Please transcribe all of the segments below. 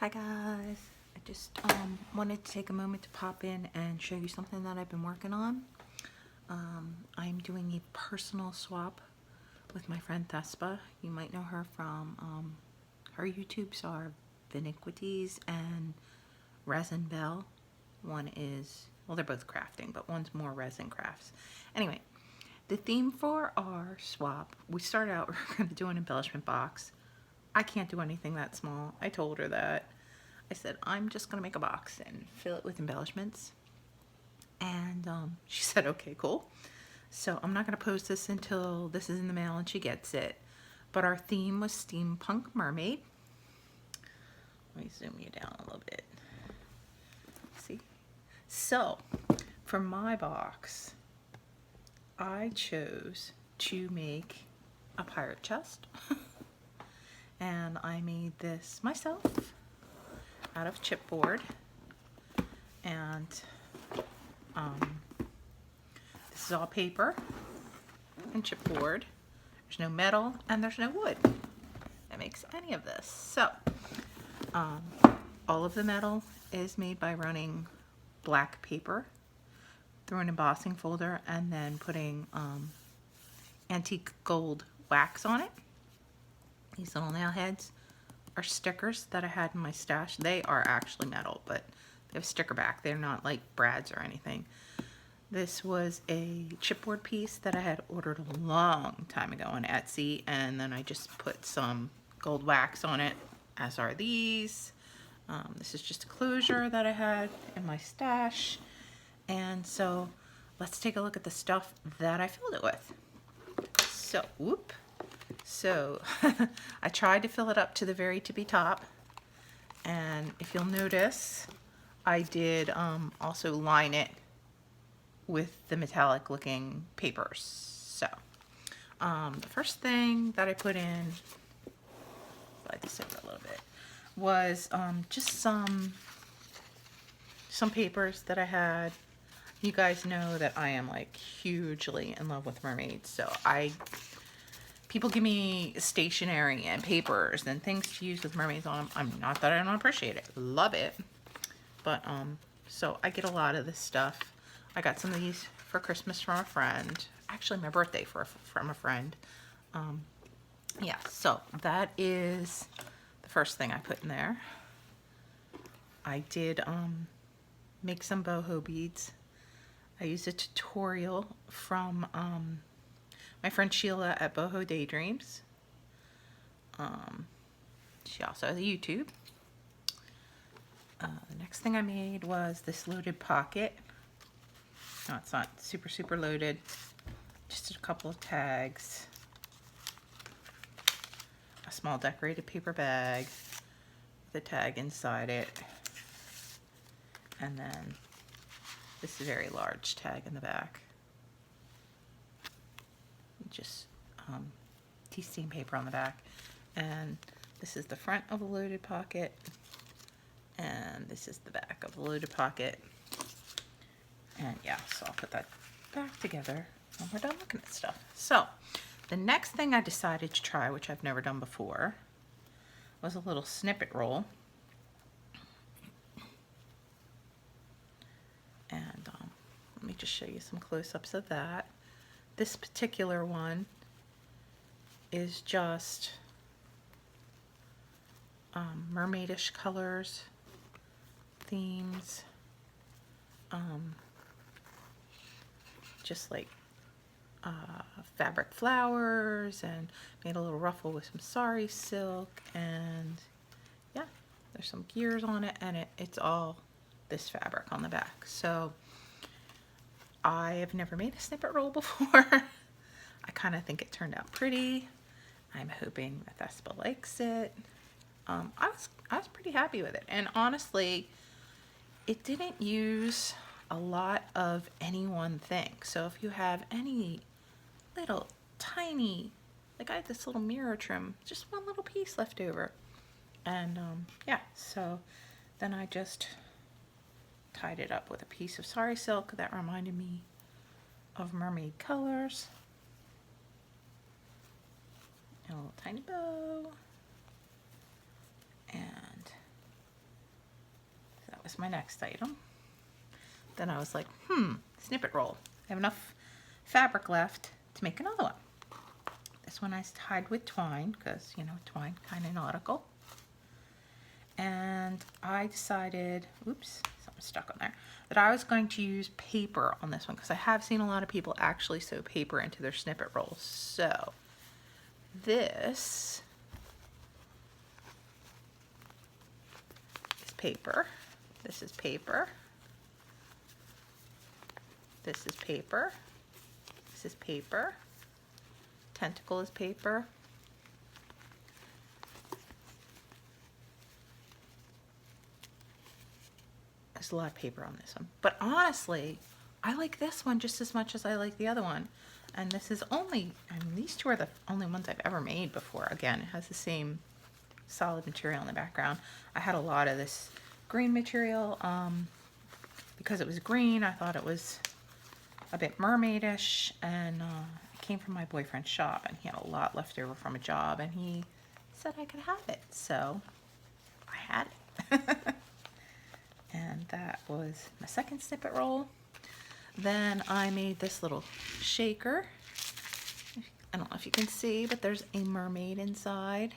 Hi guys, I just wanted to take a moment to pop in and show you something that I've been working on. I'm doing a personal swap with my friend Thespa. You might know her from her YouTubes are Vintiquities and Resin Belle. One is, well, they're both crafting, but one's more resin crafts. Anyway, the theme for our swap, we started out, we're going to do an embellishment box. I can't do anything that small. I told her that. I said, I'm just going to make a box and fill it with embellishments. And she said, okay, cool. So I'm not going to post this until this is in the mail and she gets it. But our theme was Steampunk Mermaid. Let me zoom you down a little bit. See? So, for my box, I chose to make a pirate chest. And I made this myself out of chipboard, and this is all paper and chipboard. There's no metal and there's no wood that makes any of this. So all of the metal is made by running black paper through an embossing folder and then putting antique gold wax on it. These little nail heads are stickers that I had in my stash. They are actually metal, but they have a sticker back. They're not like brads or anything. This was a chipboard piece that I had ordered a long time ago on Etsy, and then I just put some gold wax on it, as are these. This is just a closure that I had in my stash. And so let's take a look at the stuff that I filled it with. So, whoop. So I tried to fill it up to the very tippy top, and if you'll notice, I did also line it with the metallic looking papers. So the first thing that I put in, slide this over a little bit, was just some papers that I had. You guys know that I am like hugely in love with mermaids, so people give me stationery and papers and things to use with mermaids on them. I'm not that I don't appreciate it. Love it. But, so I get a lot of this stuff. I got some of these for Christmas from a friend. Actually, my birthday from a friend. Yeah, so that is the first thing I put in there. I did make some boho beads. I used a tutorial from my friend Sheila at Boho Daydreams. She also has a YouTube. The next thing I made was this loaded pocket. No, it's not super loaded. Just a couple of tags. A small decorated paper bag with a tag inside it. And then this very large tag in the back. Just tea stain paper on the back, and this is the front of the loaded pocket, and this is the back of the loaded pocket. And yeah, so I'll put that back together when we're done looking at stuff. So the next thing I decided to try, which I've never done before, was a little snippet roll. And let me just show you some close-ups of that. This particular one is just mermaidish colors, themes, just like fabric flowers, and made a little ruffle with some sari silk, and yeah, there's some gears on it, and it's all this fabric on the back. So I have never made a snippet roll before. I kind of think it turned out pretty. I'm hoping that Thespa likes it. I was pretty happy with it, and honestly, it didn't use a lot of any one thing. So if you have any little tiny, like I had this little mirror trim, just one little piece left over, and yeah, so then I just tied it up with a piece of sari silk that reminded me of mermaid colors, and a little tiny bow, and was my next item. Then I was like, snippet roll. I have enough fabric left to make another one. This one I tied with twine because, you know, twine kind of nautical. And I decided, oops, something stuck on there, that I was going to use paper on this one because I have seen a lot of people actually sew paper into their snippet rolls. So this is paper. This is paper. This is paper. This is paper. Tentacle is paper. There's a lot of paper on this one. But honestly, I like this one just as much as I like the other one. And this is only, I mean, these two are the only ones I've ever made before. Again, it has the same solid material in the background. I had a lot of this green material. Because it was green, I thought it was a bit mermaidish, and it came from my boyfriend's shop, and he had a lot left over from a job, and he said I could have it, so I had it. And that was my second snippet roll. Then I made this little shaker. I don't know if you can see, but there's a mermaid inside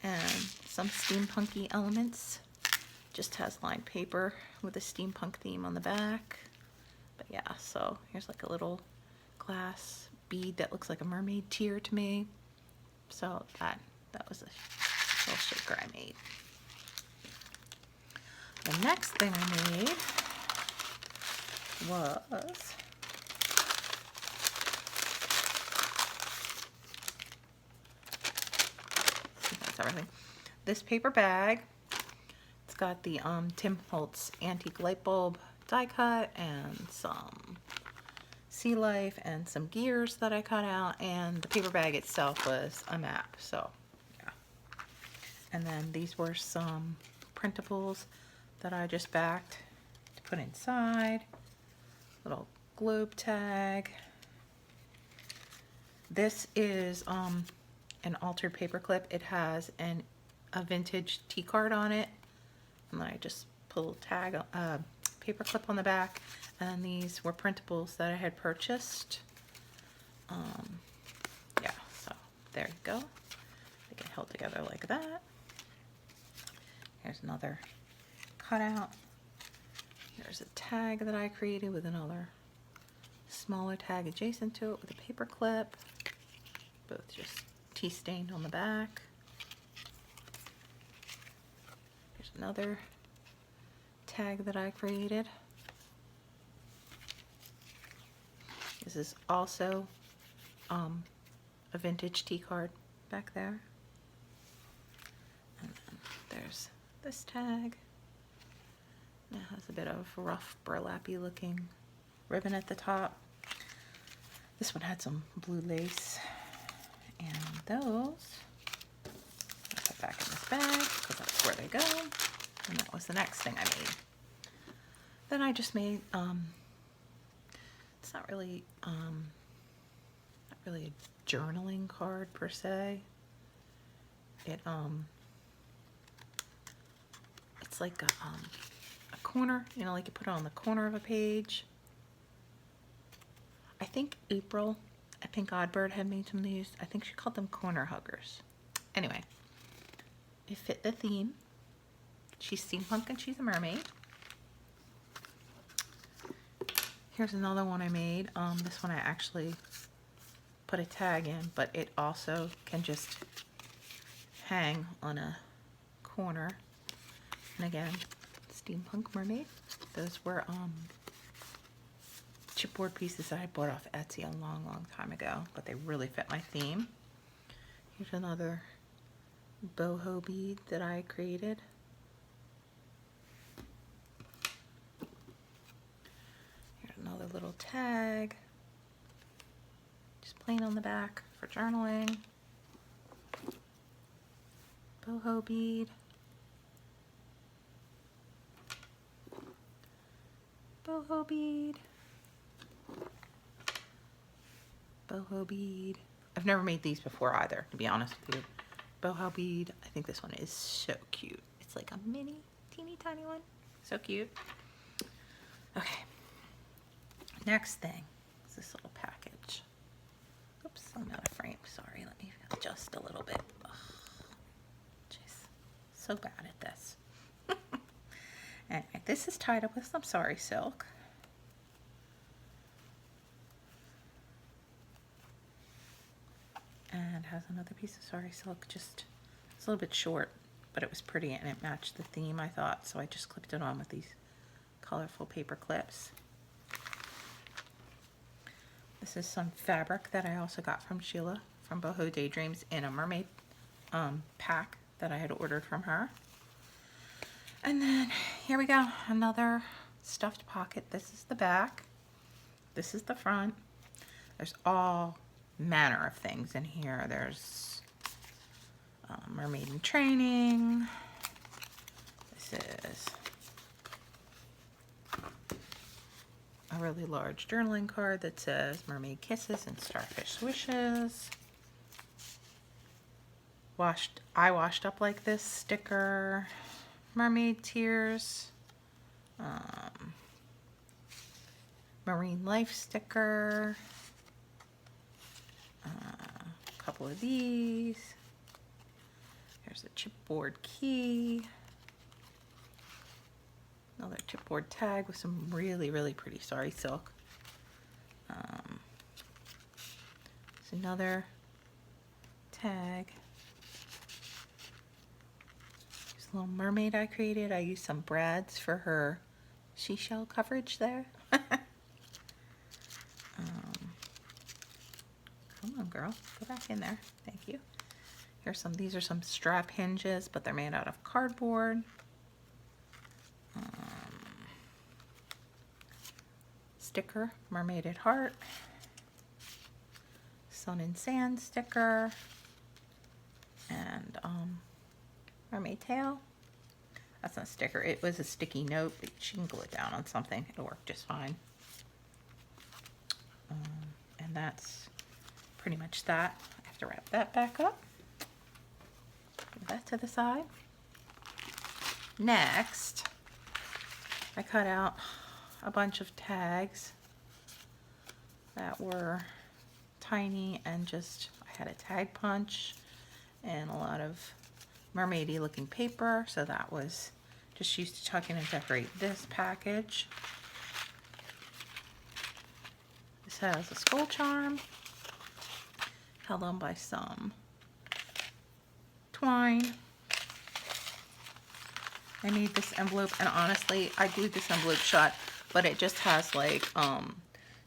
and some steampunky elements. Just has lined paper with a steampunk theme on the back. But yeah, so here's like a little glass bead that looks like a mermaid tear to me. So that was a little shaker I made. The next thing I made was that's everything. This paper bag. It's got the Tim Holtz antique light bulb die cut and some sea life and some gears that I cut out, and the paper bag itself was a map. So yeah. And then these were some printables that I just backed to put inside. Little globe tag. This is an altered paper clip. It has a vintage T card on it, and then I just put a little tag, paper clip on the back. And these were printables that I had purchased. Yeah, so there you go. They get held together like that. Here's another cutout. There's a tag that I created with another smaller tag adjacent to it with a paper clip. Both just tea stained on the back. Here's another tag that I created. This is also a vintage tea card back there. And then there's this tag. It has a bit of rough burlappy looking ribbon at the top. This one had some blue lace, and those I put back in this bag because that's where they go. And that was the next thing I made. Then I just made it's not really a journaling card per se. It's like a corner, you know, like you put it on the corner of a page. I think April at Pink Oddbird had made some of these. I think she called them corner huggers. Anyway, it fit the theme. She's steampunk and she's a mermaid. Here's another one I made. This one I actually put a tag in, but it also can just hang on a corner. And again, steampunk mermaid. Those were chipboard pieces that I bought off Etsy a long time ago, but they really fit my theme. Here's another boho bead that I created. Here's another little tag, just plain on the back for journaling. Boho bead. Boho bead. Boho bead. I've never made these before either, to be honest with you. Boho bead. I think this one is so cute. It's like a mini, teeny tiny one. So cute. Okay. Next thing is this little package. Oops, I'm out of frame. Sorry, let me adjust a little bit. Ugh. Jeez, so bad at this. Anyway, this is tied up with some sari silk. And has another piece of sari silk, just it's a little bit short, but it was pretty and it matched the theme, I thought, so I just clipped it on with these colorful paper clips. This is some fabric that I also got from Sheila from Boho Daydreams in a mermaid pack that I had ordered from her. And then here we go, another stuffed pocket. This is the back, this is the front. There's all manner of things in here. There's mermaid in training. This is a really large journaling card that says mermaid kisses and starfish wishes. I washed up like this sticker. Mermaid tears. Marine life sticker. A couple of these. Here's a chipboard key. Another chipboard tag with some really, really pretty sari silk. It's another tag. There's a little mermaid I created. I used some brads for her seashell coverage there. Come on, girl, go back in there. Thank you. These are some strap hinges, but they're made out of cardboard. Sticker, mermaid at heart. Sun and sand sticker. And mermaid tail. That's not a sticker. It was a sticky note, but she can glue it down on something. It'll work just fine. And that's pretty much that. I have to wrap that back up. Put that to the side. Next, I cut out a bunch of tags that were tiny and just, I had a tag punch and a lot of mermaidy looking paper, so that was just used to tuck in and decorate this package. This has a skull charm held on by some twine. I made this envelope, and honestly, I glued this envelope shut, but it just has like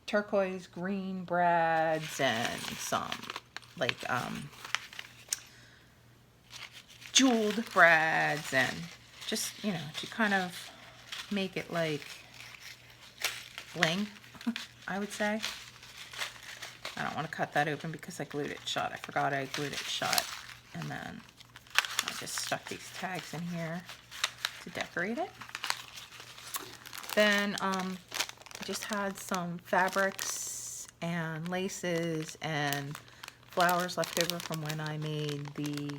turquoise green brads and some like jeweled brads, and just, you know, to kind of make it like bling, I would say. I don't want to cut that open because I glued it shut. I forgot I glued it shut. And then I just stuck these tags in here to decorate it. Then I just had some fabrics and laces and flowers left over from when I made the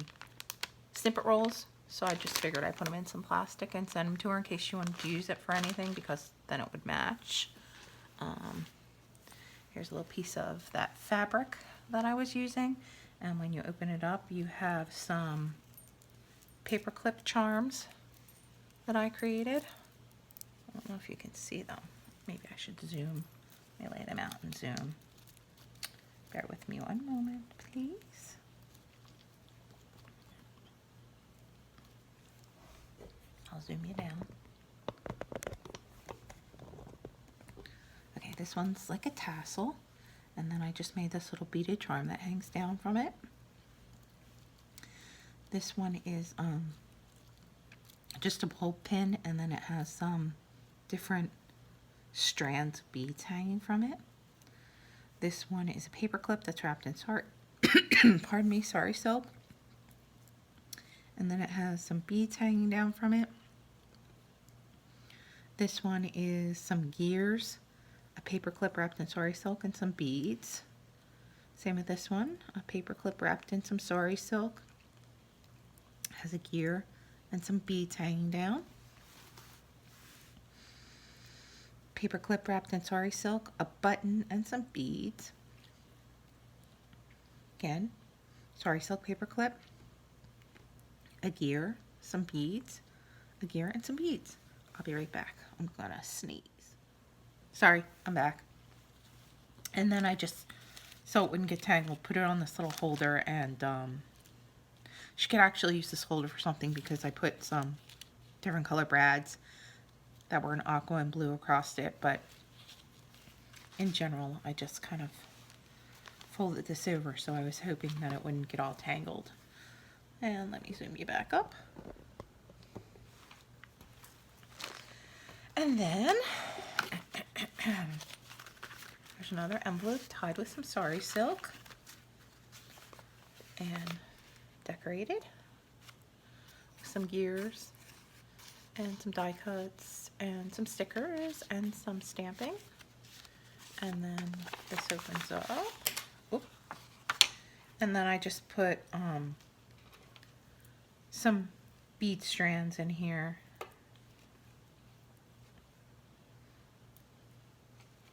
snippet rolls. So I just figured I'd put them in some plastic and send them to her in case she wanted to use it for anything, because then it would match. Here's a little piece of that fabric that I was using, and when you open it up, you have some paper clip charms that I created. I don't know if you can see them. Maybe I should zoom. Let me lay them out and zoom. Bear with me one moment, please. I'll zoom you down. Okay, this one's like a tassel, and then I just made this little beaded charm that hangs down from it. This one is just a bulb pin, and then it has some different strands of beads hanging from it. This one is a paper clip that's wrapped in pardon me, sari silk, and then it has some beads hanging down from it. This one is some gears, a paper clip wrapped in sari silk and some beads. Same with this one, a paper clip wrapped in some sari silk, has a gear and some beads hanging down. paper clip wrapped in sari silk, a button, and some beads. Again, sari silk paper clip, a gear, some beads, a gear, and some beads. I'll be right back. I'm gonna sneeze. Sorry, I'm back. And then I just, so it wouldn't get tangled, put it on this little holder, and she could actually use this holder for something because I put some different color brads that were in aqua and blue across it, but in general I just kind of folded this over, so I was hoping that it wouldn't get all tangled. And let me zoom you back up. And then there's another envelope tied with some sari silk and decorated with some gears and some die cuts and some stickers and some stamping. And then this opens up. Oop. And then I just put some bead strands in here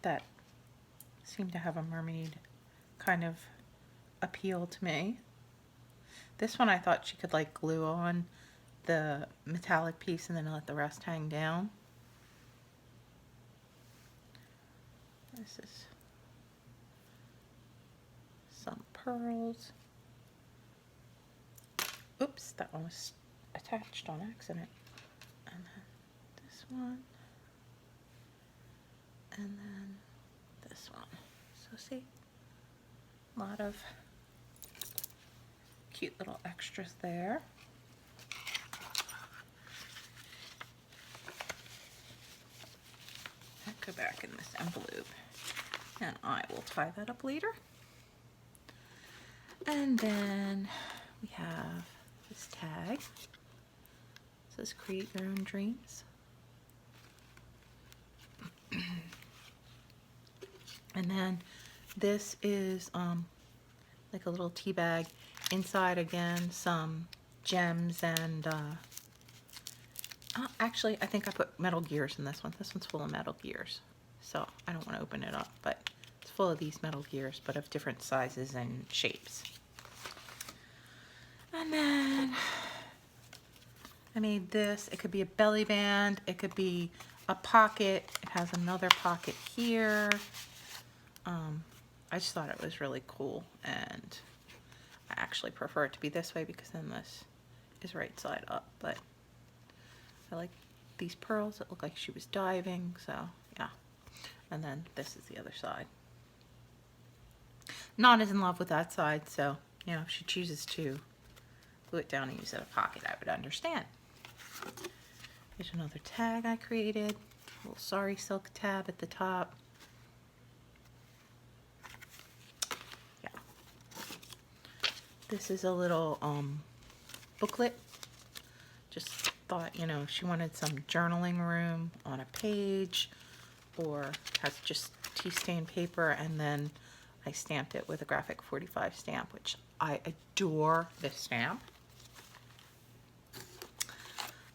that seem to have a mermaid kind of appeal to me. This one I thought she could like glue on the metallic piece and then let the rest hang down. This is some pearls. Oops, that one was attached on accident. And then this one. And then this one. So see, a lot of cute little extras there. That go back in this envelope, and I will tie that up later. And then we have this tag. It says create your own dreams. And then this is like a little tea bag. Inside again some gems and actually I think I put metal gears in this one. This one's full of metal gears, so I don't want to open it up, but it's full of these metal gears, but of different sizes and shapes. And then I made this. It could be a belly band, it could be a pocket. It has another pocket here. I just thought it was really cool, and I actually prefer it to be this way because then this is right side up, but I like these pearls that look like she was diving, so yeah. And then this is the other side. Not as in love with that side, so you know, if she chooses to glue it down and use it as a pocket, I would understand. Here's another tag I created, a little sari silk tab at the top. Yeah. This is a little booklet. Just thought, you know, she wanted some journaling room on a page, or has just tea stain paper, and then I stamped it with a graphic 45 stamp, which I adore this stamp.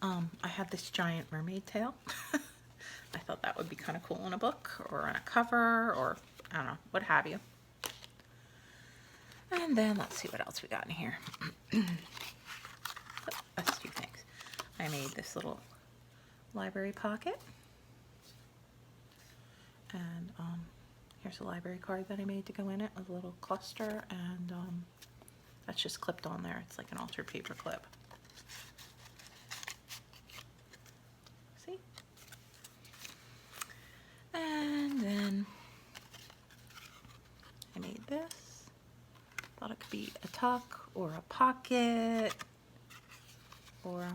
I have this giant mermaid tail. I thought that would be kind of cool in a book or on a cover, or I don't know, what have you. And then let's see what else we got in here. That's two things. I made this little library pocket. And here's a library card that I made to go in it with a little cluster, and that's just clipped on there. It's like an altered paper clip. See? And then I made this. Thought it could be a tuck or a pocket or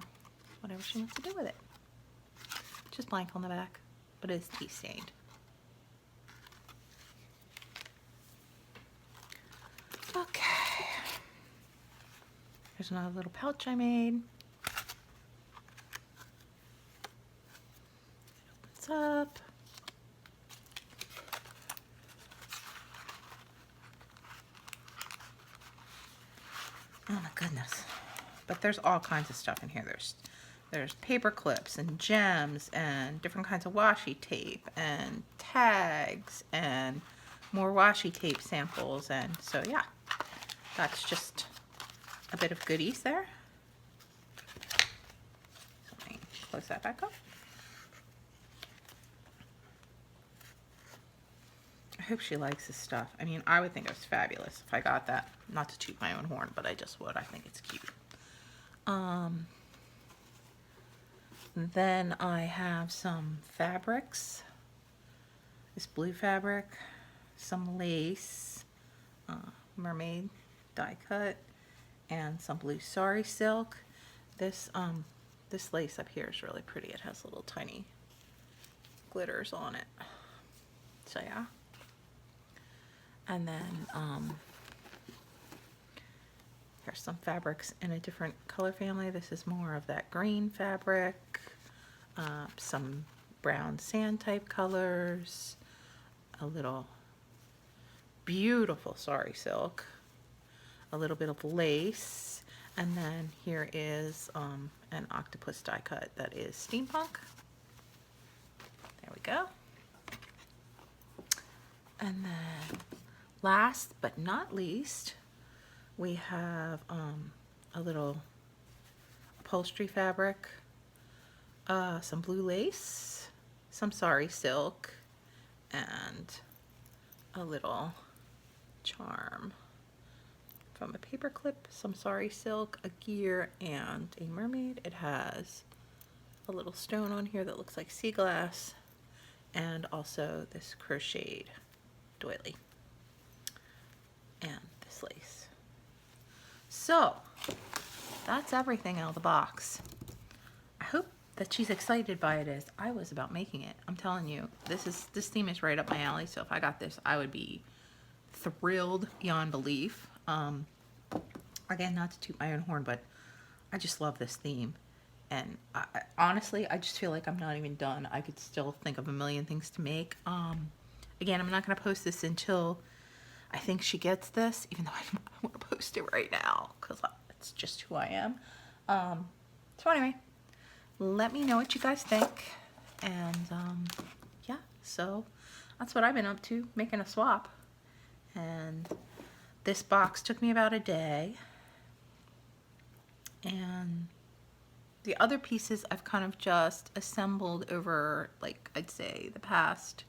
whatever she wants to do with it. Just blank on the back, but it's tea stained. Okay. Here's another little pouch I made. It opens up. Oh my goodness. But there's all kinds of stuff in here. There's paper clips and gems and different kinds of washi tape and tags and more washi tape samples. And so yeah, that's just a bit of goodies there. So let me close that back up. I hope she likes this stuff. I mean, I would think it was fabulous if I got that. Not to toot my own horn, but I just would. I think it's cute. Then I have some fabrics. This blue fabric, some lace, Mermaid die cut, and some blue sari silk. This lace up here is really pretty. It has little tiny glitters on it. So yeah. And then here's some fabrics in a different color family. This is more of that green fabric, some brown sand type colors, a little beautiful sari silk, a little bit of lace, and then here is an octopus die cut that is Steampunk. There we go. And then last but not least, we have a little upholstery fabric, some blue lace, some sari silk, and a little charm from a paper clip, some sari silk, a gear, and a mermaid. It has a little stone on here that looks like sea glass, and also this crocheted doily and this lace. So that's everything out of the box. I hope that she's excited by it as I was about making it. I'm telling you, this theme is right up my alley, so if I got this, I would be thrilled beyond belief. Again, not to toot my own horn, but I just love this theme. And honestly, I just feel like I'm not even done. I could still think of a million things to make. Again, I'm not going to post this until I think she gets this, even though I don't want to post it right now, because it's just who I am. So anyway, let me know what you guys think. And yeah, so that's what I've been up to, making a swap. And this box took me about a day. And the other pieces I've kind of just assembled over, like, I'd say the past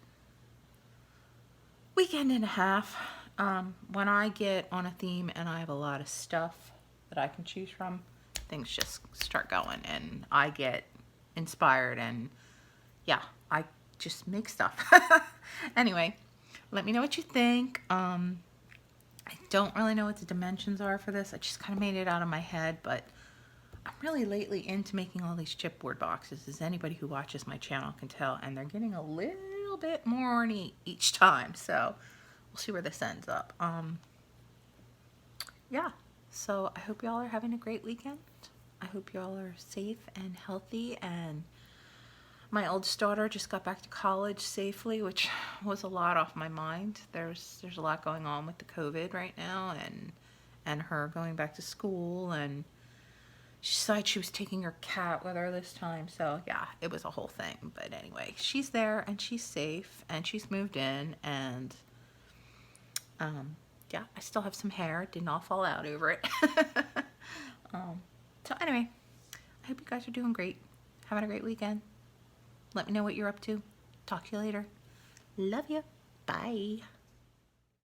weekend and a half. When I get on a theme and I have a lot of stuff that I can choose from, things just start going and I get inspired, and yeah, I just make stuff. Anyway, let me know what you think. I don't really know what the dimensions are for this. I just kind of made it out of my head, but I'm really lately into making all these chipboard boxes, as anybody who watches my channel can tell, and they're getting a little bit more ornate each time, so we'll see where this ends up. Yeah, so I hope y'all are having a great weekend. I hope y'all are safe and healthy, and my oldest daughter just got back to college safely, which was a lot off my mind. There's a lot going on with the COVID right now, and her going back to school, and she decided she was taking her cat with her this time, so yeah, it was a whole thing. But anyway, she's there and she's safe and she's moved in, and yeah, I still have some hair. It didn't all fall out over it. So anyway, I hope you guys are doing great, having a great weekend. Let me know what you're up to. Talk to you later. Love you. Bye.